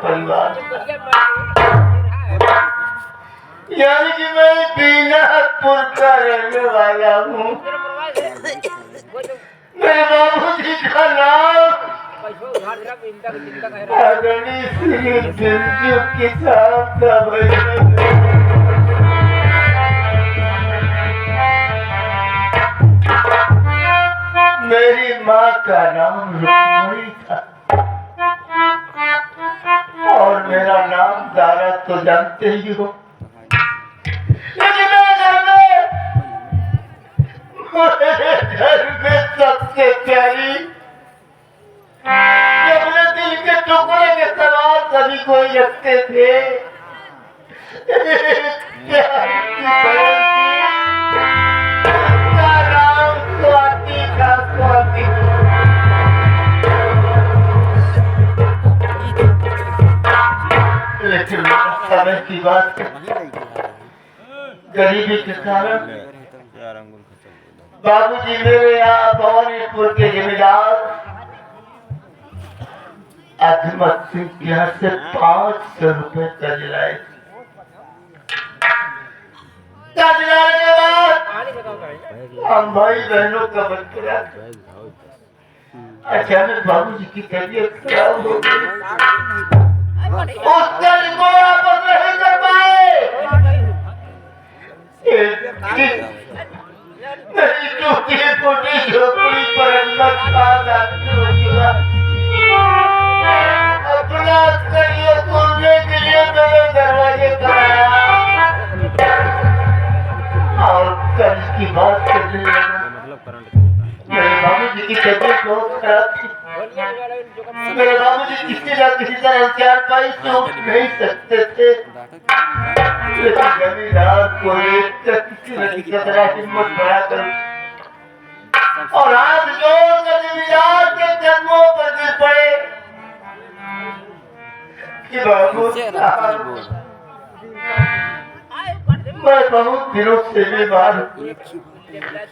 परिवार यानी कि मैं बीनापुर का रहने वाला हूँ। मेरे बाबूजी का नाम आदरणीय श्री बिरजू किसान का भजन। मेरी माँ का नाम रुक्मणी था और मेरा नाम दारा तो जानते ही हो। लेकिन मेरे घर में सबसे प्यारी अपने दिल के टुकड़े के सवाल सभी कोई रखते थे। लेकिन समय की बात गरीबी के कारण बाबूजी मेरे यहाँ भवानीपुर के जमींदार अजमत सिंह के यहाँ से 500 रुपए कर्ज लाए। कर्ज लाने के बाद हम भाई बहनों का बंटवारा अचानक बाबूजी की तबीयत खराब हो गई। उस कर्ज को वापस नहीं कर पाए। मेरी टूटी फूटी झोपड़ी पर अल्लाह खाना अपना करिए खोलने के लिए मेरे दरवाजे पर आया और कर्ज की बात करने लगा। मेरे बाबूजी की तबीयत बहुत खराब थी। मेरे बाबूजी किसी न किसी तरह चार पाई तो नहीं सकते थे। लेकिन जमींदार को एक किसी न किसी तरह हिम्मत बढ़ाकर और हाथ जोड़कर जमींदार के कदमों पर गिर पड़े कि बाबू मैं बहुत दिनों से बीमार हूँ।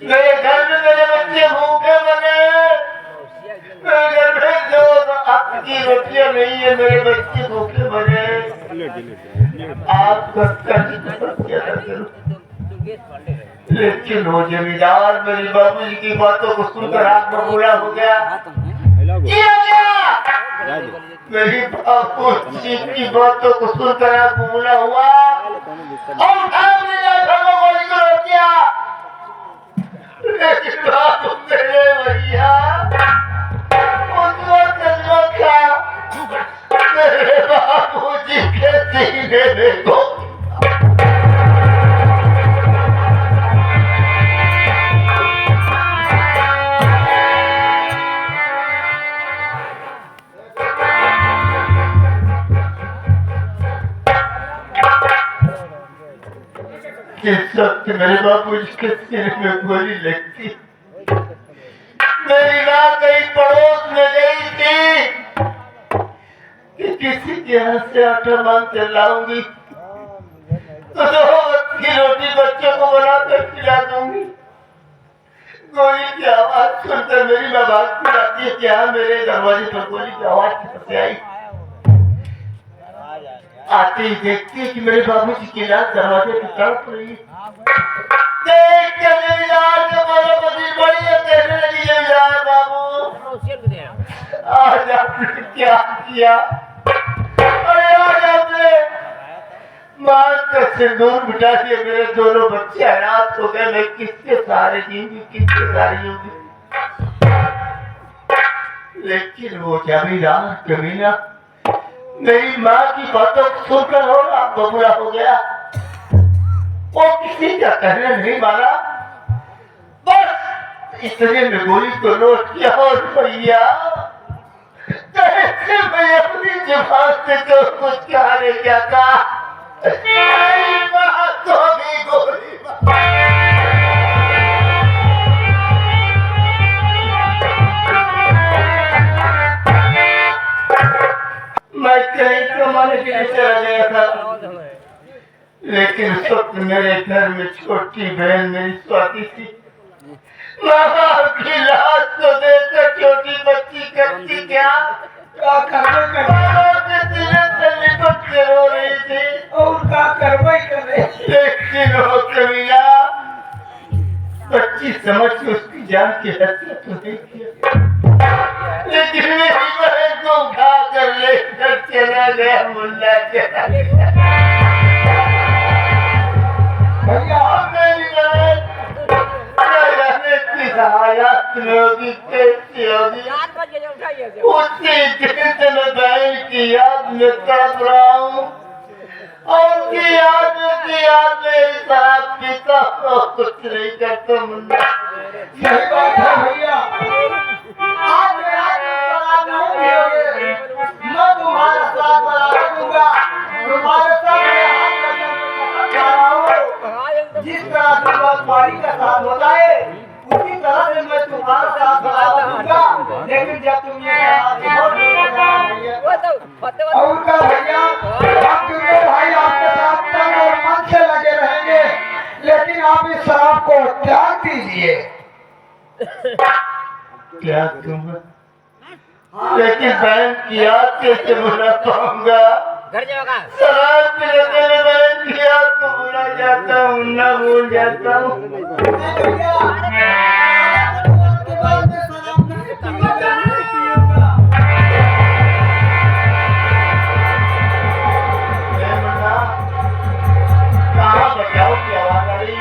मेरे घर में मेरे बच्चे भूखे मरे। मेरे घर में जो आपकी रोटियां नहीं है, मेरे बच्चे भूखे मरे। आप लेकिन वो जमींदार मेरी बाबूजी की बातों को सुनकर आत्मा बुरा हो गया। मेरी बाबूजी की बातों को सुनकर आत्मा बुरा हुआ और लेकिन बाबू मेरे भैया उसको मेरे बाबूजी के सीने में को जिस वक्त मेरे बाबूजी के सिर में गोली लगती मेरी माँ कहीं पड़ोस में गई थी कि किसी के यहाँ से आटा मांग कर लाऊंगी तो 2 वक्त की रोटी बच्चों को बनाकर खिला दूंगी। गोली की आवाज सुनकर मेरी माँ भागती आती है कि हाँ मेरे दरवाजे पर गोली की आवाज कैसे आई। आते ही देखती है कि मेरे बाबूजी की लाश दरवाजे पे तड़प रही है। देख के मेरी लाश के मेरे पति बड़ी है, कहने लगी है यार बाबू आज आपने क्या किया? अरे आज आपने मां का सिंदूर मिटा दिया, मेरे दोनों बच्चे अनाथ हो गए, मैं किसके सहारे जीऊंगी, किसके सहारे जीऊंगी? लेकिन वो जमींदार कमीना मेरी माँ की बातों को सुनकर हो रहा बबूला हो गया। वो किसी का कहना नहीं माना, बस इतने में गोली को नोट किया और भैया मैं अपनी जुबान से तो कुछ कहा नहीं क्या था, माँ को भी गोली मैं कहीं कमाने के लिए चला गया था, लेकिन उस वक्त मेरे घर में छोटी बहन मेरी स्वाति थी। माँ बाप की लाश को देखकर छोटी बच्ची करती क्या लिपट के रो रही थी और क्या करवाई करे, लेकिन वो कमीना बच्ची समझ के उसकी जान की हत्या तो नहीं किया, लेकिन मेरी बहन को उठा कर लेकर चला गया, मुल्ला चला गया। भैया मेरी बहन किस हालत में होगी, कैसी होगी, उसी दिन से मैं बहन की याद में तड़प रहा हूँ और उनकी याद में शराब पीता और कुछ नहीं करता मुन्ना। सही बात है भैया, आज रात नहीं पियोगे, मैं तुम्हारे साथ बना दूंगा, तुम्हारे साथ जिस तरह से पानी का साथ होता है उसी तरह से मैं तुम्हारे साथ बना दूंगा, लेकिन जब तुम ये और का भैया हम दोनों भाई आपके साथ तन और मन से लगे रहेंगे, लेकिन आप इस शराब को त्याग दीजिए। क्या दूंगा, लेकिन बहन की याद कैसे भुला पाऊंगा? शराब पीने में बहन की याद को भुला जाता हूँ, न भूल जाता हूँ। कहाँ बचाओ की आवाज आ रही?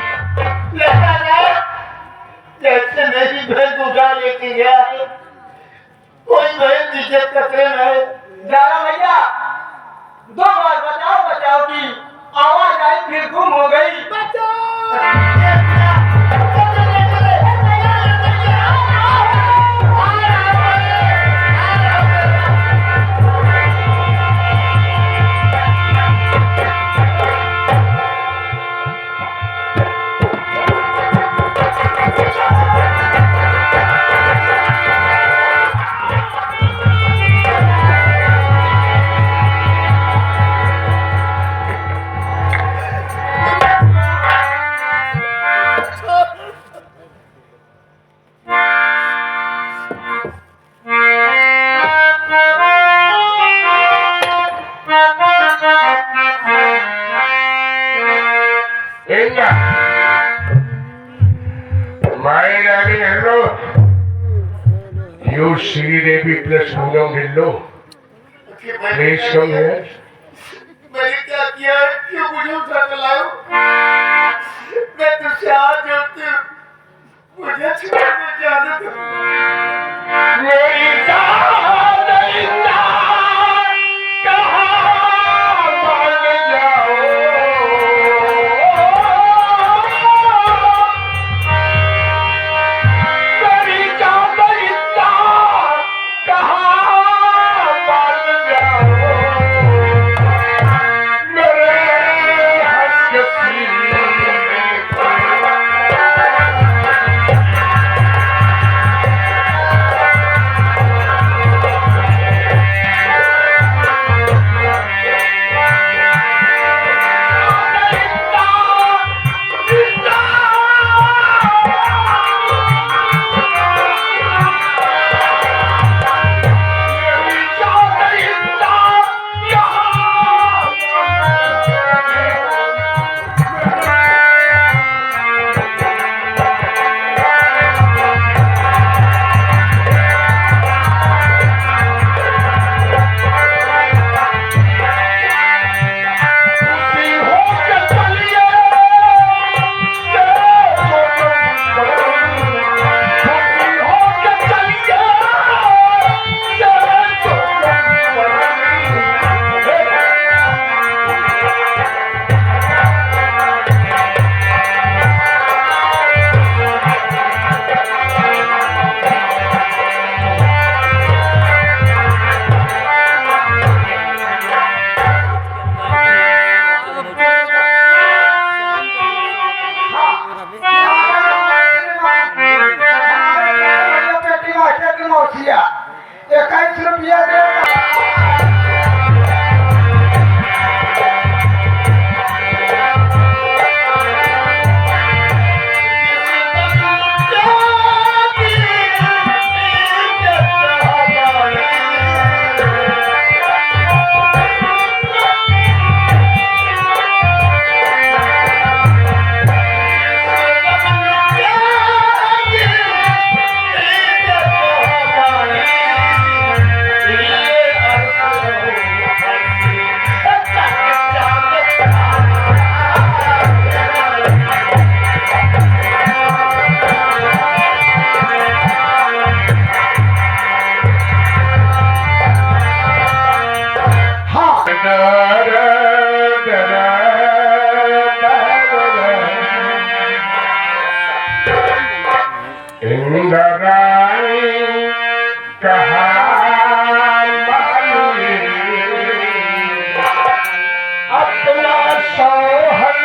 जैसे मेरी बहन को उठा लेके गया है, कोई बहन पीछे कतरे में है। जाना भैया, दो बार बचाओ बचाओ की आवाज आई, फिर गुम हो गई। You Sridevi plus Munam Hillo. Please come here. मैंने क्या किया? क्यों मुझे उठा कर लाए? मैं तुझसे हाथ जोड़ती हूँ, मुझे छोड़ दे, जाने दो। मेरी जान कहाँ मान जाओ, मेरी जान कहाँ मान जाओ, मेरे हंसी रुपया देता। अपना सोहन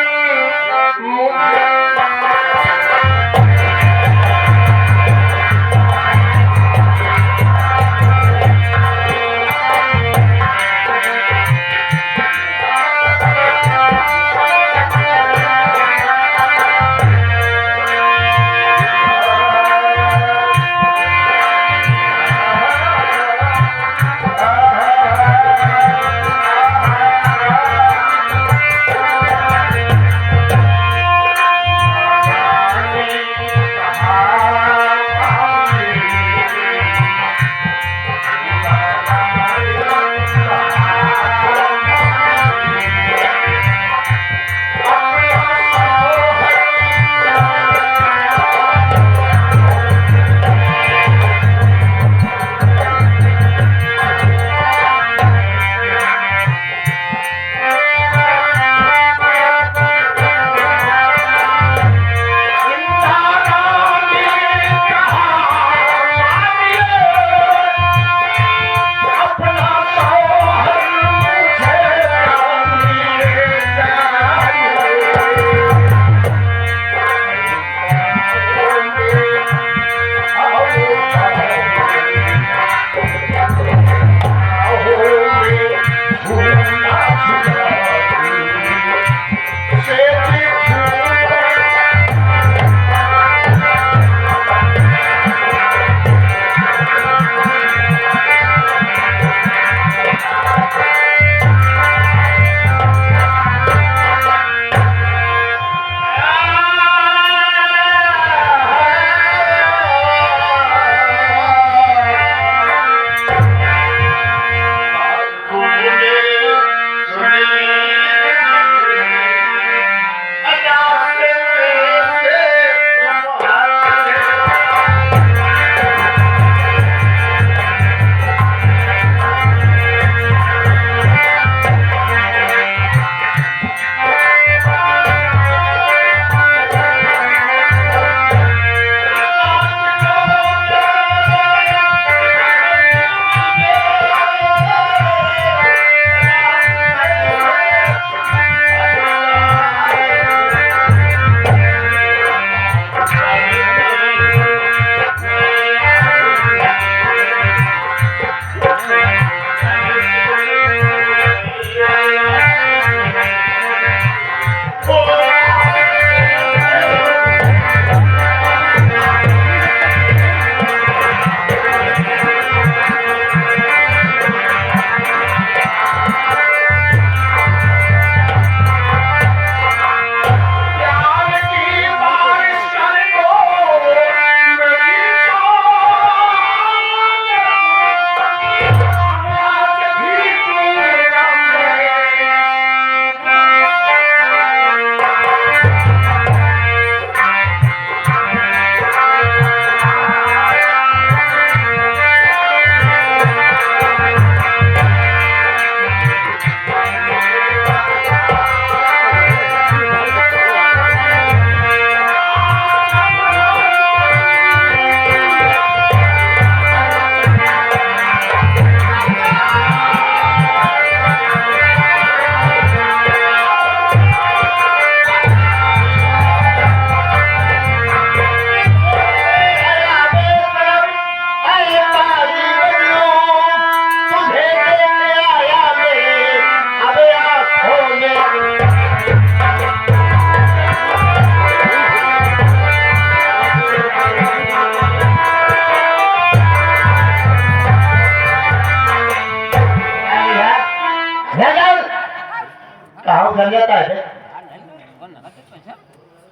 बन जाता है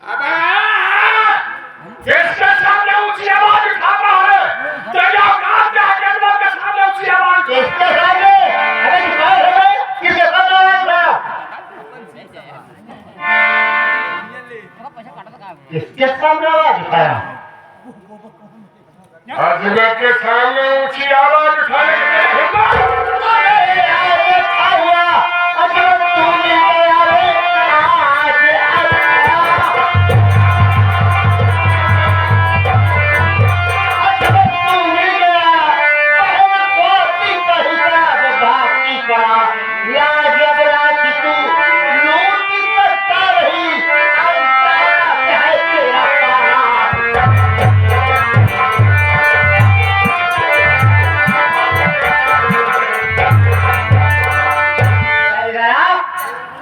अबे इसके सामने ऊंची आवाज उठाता है तेरी औकात क्या है कि लोग के सामने ऊंची आवाज इसके सामने अरे कौन है किसके सामने आवाज उठाओ किसके सामने आवाज उठाया अजगर के सामने ऊंची आवाज उठाने की हिम्मत अरे यार ये क्या हुआ अजगर तू मिल गया रे आज अजगर तू मिल गया पहले बाती कहिता बाती पड़ा लाज अबराज तू लूटी करता रही ऐसा है तेरा पारा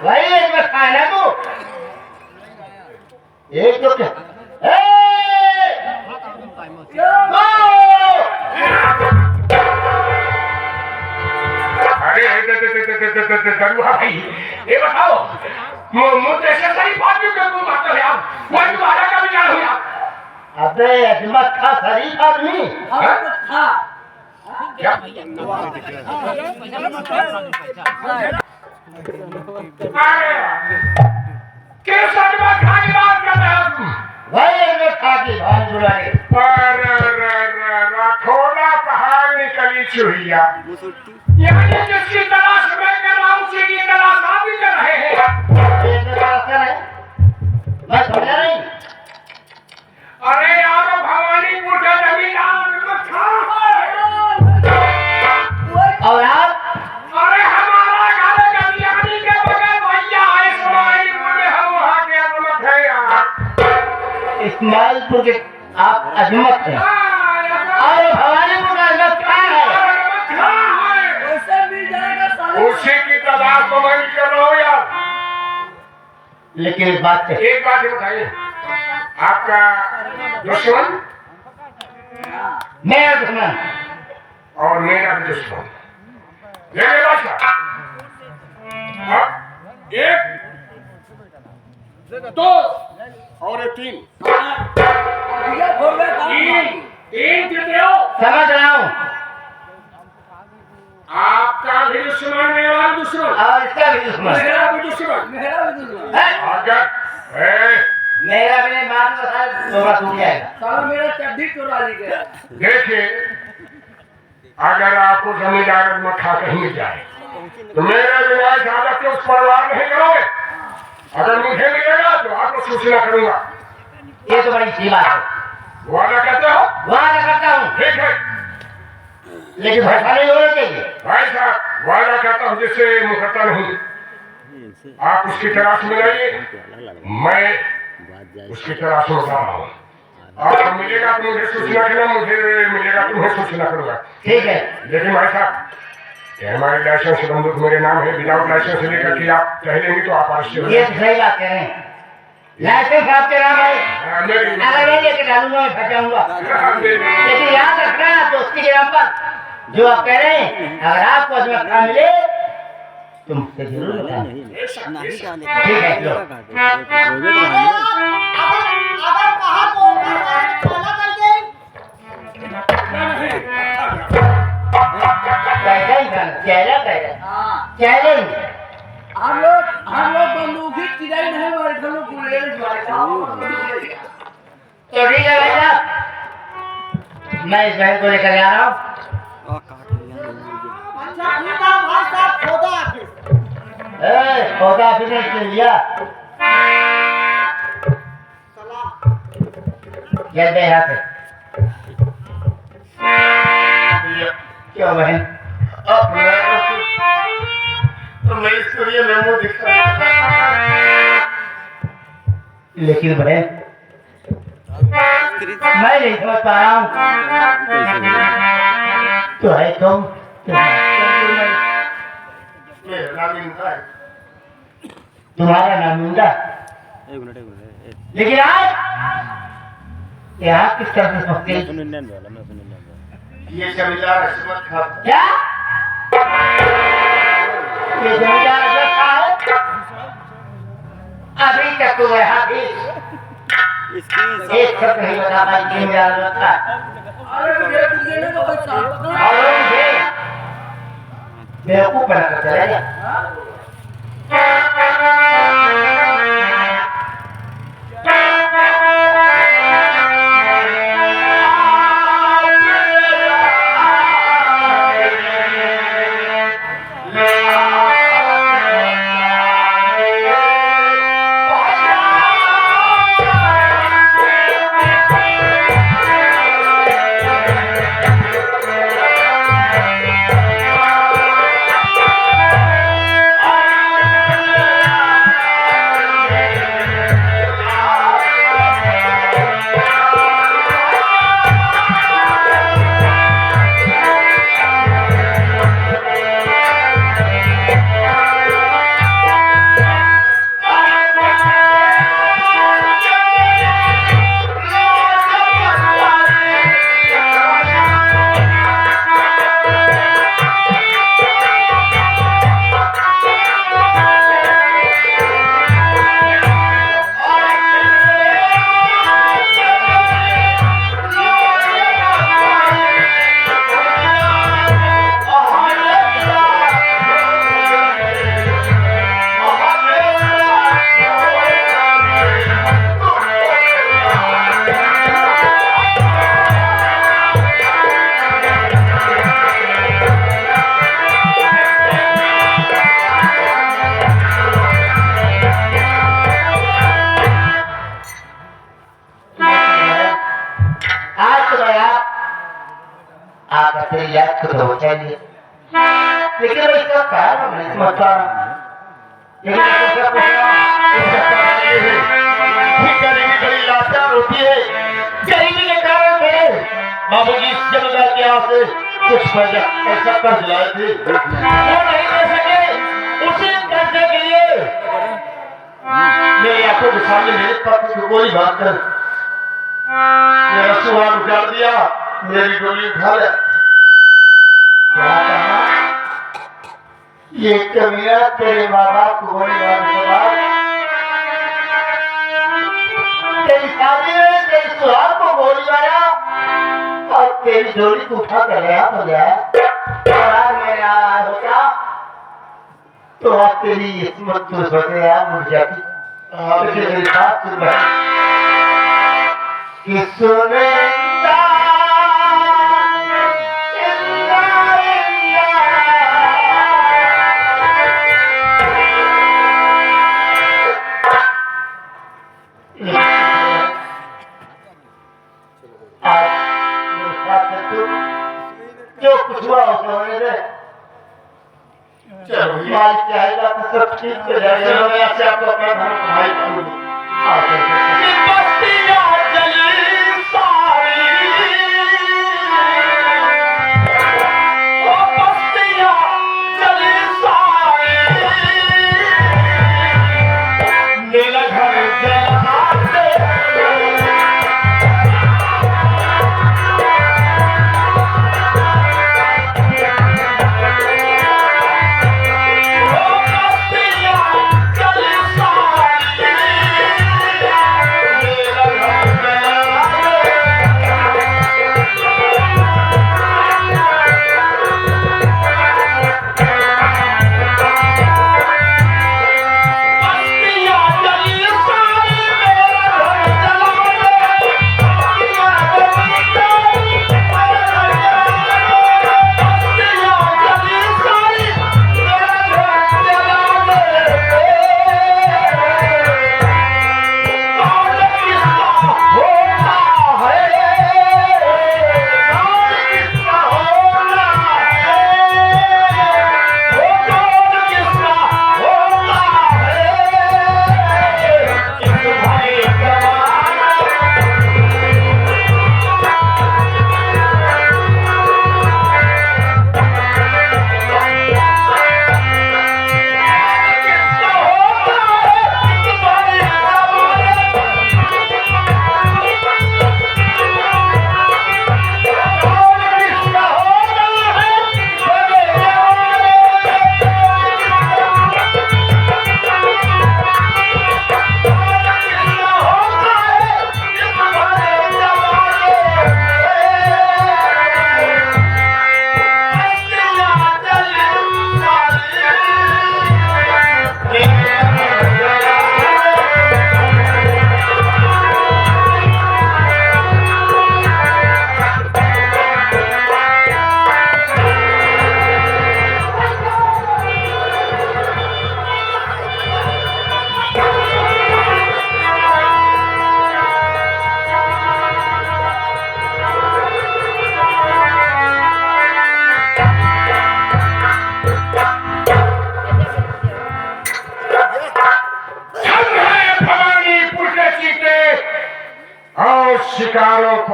वही एक में खाना तू एक तो क्या अरे दरुआ भाई ये बताओ मुझे ऐसे सही बात क्यों कर तुम बात यार कोई तुम्हारा का विचार हो यार अबे अजमत था शरीफ आदमी क्या किस अजमत खा की बात कर रहे हो तुम वही एक में खा की भान जुड़ाए राठौड़ा पहाड़ निकली चुहिया यानी जिसकी तलाश में कर रहा हूँ उसी की तलाश आप भी कर रहे हैं एक में रास्ता है मैं समझा नहीं अरे यार भवानीपुर का जमींदार रखा है और आप अरे हमारा घर गलियानी के बगल भैया है इस्माइलपुर में हम वहाँ के अजमत है यार इस्माइलपुर के आप अजमत हैं और भवानीपुर का अजमत कहाँ है उसी की तलाश को मैं भी कर रहा हूँ यार लेकिन इस बात से एक बात ये बताइए आपका दुश्मन मेरा दुश्मन और मेरा भी दुश्मन ये बादशाह हाँ, एक दो और ये तीन तीन कितने हो समझ रहा हूँ आपका भी दुश्मन मेरा भी दुश्मन और इसका भी दुश्मन मेरा भी दुश्मन है? अगर मेरा भी मार तो साथ दोबारा टूट जाएगा देखिए अगर आपको जमींदार में खा कहीं मिल जाए तो मेरे बिना ज्यादा के उस परिवार नहीं करोगे अगर मुझे मिलेगा तो आपको सूचना करूंगा ये तो बड़ी सी बात है वादा करते हो वादा करता हूँ ठीक है लेकिन भैसा नहीं होना चाहिए भाई साहब वादा करता हूँ जिससे मुकरता नहीं आप उसकी तलाश में रहिए मैं उसकी तलाश में जा रहा हूँ आपको मिलेगा तो मुझे सूचना करना मुझे मिलेगा तो मैं सूचना करूंगा ठीक है लेकिन भाई साहब ये हमारे लाइसेंस बंदूक मेरे नाम है विदाउट लाइसेंस लेकर के आप कह देंगे तो आप अरेस्ट हो ये तो सही बात कह रहे हैं लाइसेंस आपके नाम है अगर नहीं लेके डालूंगा मैं फंसाऊंगा लेकिन याद रखना दोस्ती के नाम पर जो आप कह रहे हैं अगर आपको अजमत खान मिले तो मुझसे जरूर बताना ठीक है लो अगर कहा तो चला कर दे कैसा इंसान चेहरा कैसा चैलेंज हम लोग बंदूकी चिराई नहीं मारे थे लोग बुलेट मारे तो ठीक है भाई साहब मैं इस बहन को लेकर जा रहा हूँ अच्छा ठीक है भाई साहब खोदा ऑफिस पौधा फिर लिया जल्दी यहाँ से क्यों बहन मैं इसको ये मेमो दिखा लेकिन बहन मैं नहीं समझ पा रहा हूँ तो है तुम तुम्हारा नाम मुंडा लेकिन आज यहाँ किस तरह से समझते ये जमींदार अजमत खान क्या ये जमींदार अजमत खान है का तू यहाँ भी एक शब्द नहीं बता पाई कि मेरा लड़का और ये बेवकूफ बनाकर चला गया। याद को तो चाहिए लेकिन मैं इसका कारण नहीं समझता। लेकिन इसका कारण ये है कि गरीबी बड़ी लाचार होती है। गरीबी के कारण मेरे बाबूजी इस जमींदार के यहाँ से कुछ पैसा कर्ज लाए थे, वो नहीं दे सके। उसी कर्जे के लिए मेरी आंखों के सामने मेरे पति को गोली मारकर मेरा सुहाग उजाड़ दिया, मेरी गोली उठा लिया। ये कमीना तेरे माँ बाप को गोली मारने के बाद तेरी शादी में तेरी सुहाग को गोली मारा और तेरी जोड़ी को उठा कर गया हो गया और आज मेरा होता तो आज तेरी किस्मत तो सोचेगा मुड़ जाती। लेकिन मेरी बात सुन भाई कि सुने जो कुछ हुआ होने दे। चलो मालिक चाहेगा तो सब ठीक हो जाएगा। मैं आपसे आपको अपना भाई बस्तियां जली सारी, ओ बस्तियां जली सारी, मेरा घर जला दे।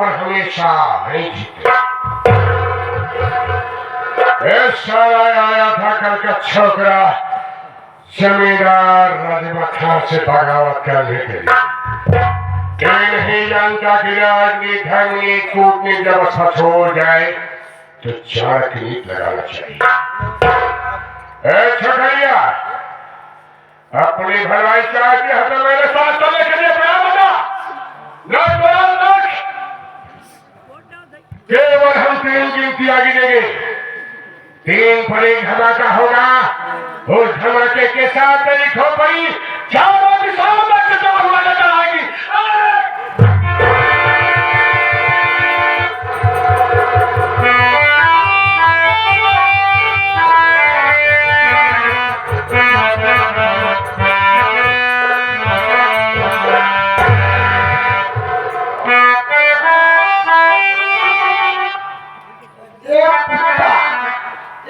पर हमेशा नहीं जीते। सारा आया था कल का छोकरा जमींदार राजमखा से बगावत करने के लिए। ये नहीं जानता कि राजनीति धर्मनीति कूटनीति जब सच हो जाए तो चार की नीति लगाना चाहिए। छोकरिया अपनी भलाई चाहती है तो मेरे साथ चलने के लिए प्रयास बना। केवल हम 3 गिनती आगे देंगे। 3 पर एक धमाका होगा। उस धमाके के साथ मेरी खोपड़ी चारों दिशाओं में चचा हुआ नजर आएगी।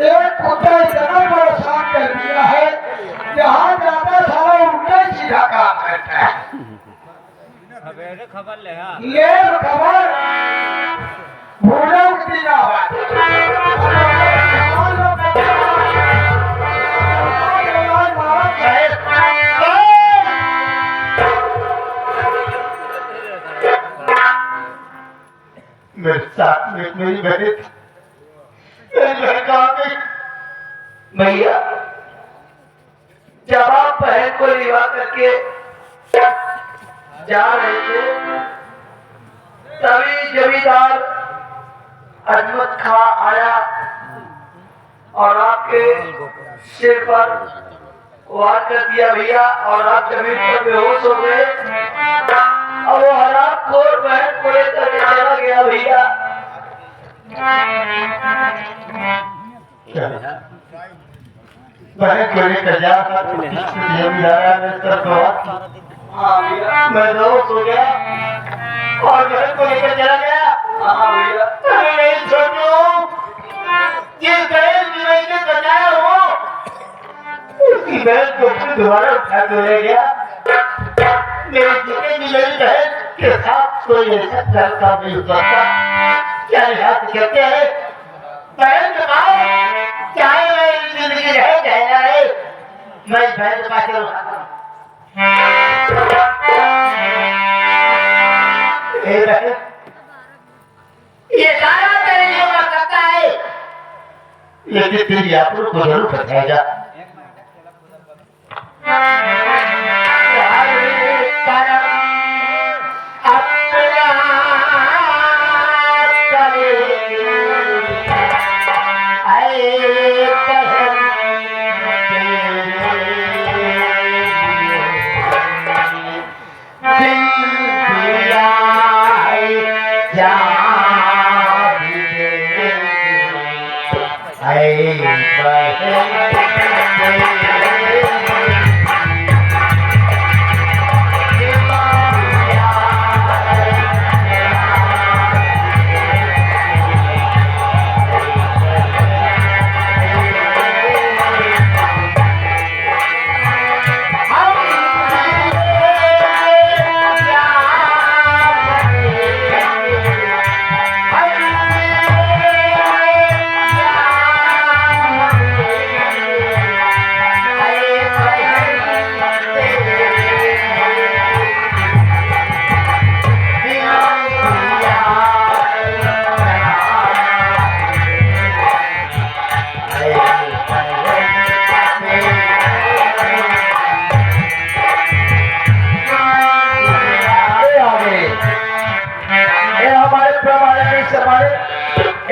एक कुत्ता इतना परेशान कर दिया है, जहाँ जाता सारा उल्टा सीधा काम करता है। ये खबर भूलो की ना बात। मेरे साथ में मेरी बहन भैया, जब आप बहन को रिवा करके जा रहे थे तभी जमींदार अजमत खां आया और आपके सिर पर वार कर दिया भैया, और आप जमीन पर बेहोश हो गए और वो हरामखोर बहन को लेकर चला गया भैया। बहन को लेकर जा मैं बेहोश हो गया और बहन को लेकर चला गया। हाँ भैया, जिस बहन की मैंने बचाया हो उसकी बहन को फिर दोबारा उठा के ले गया। मेरी जितनी मेरी बहन के साथ कोई ऐसा करता नहीं होता। क्या याद कहते हैं बहन के पास चाहे मेरी जिंदगी रहे चाहे ना रहे, मैं बहन के पास चलूंगा। ये सारा तेरे लिए कर सकता है, लेकिन तेरी आपको को जरूर बताएगा।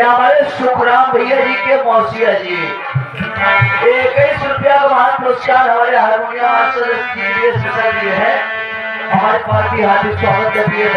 हमारे सुखराम भैया जी के मौसिया जी 21 रुपया का महान पुरस्कार हमारे हारमोनियम मास्टर दिए हैं। हमारे पार्टी हार्दिक स्वागत करती है।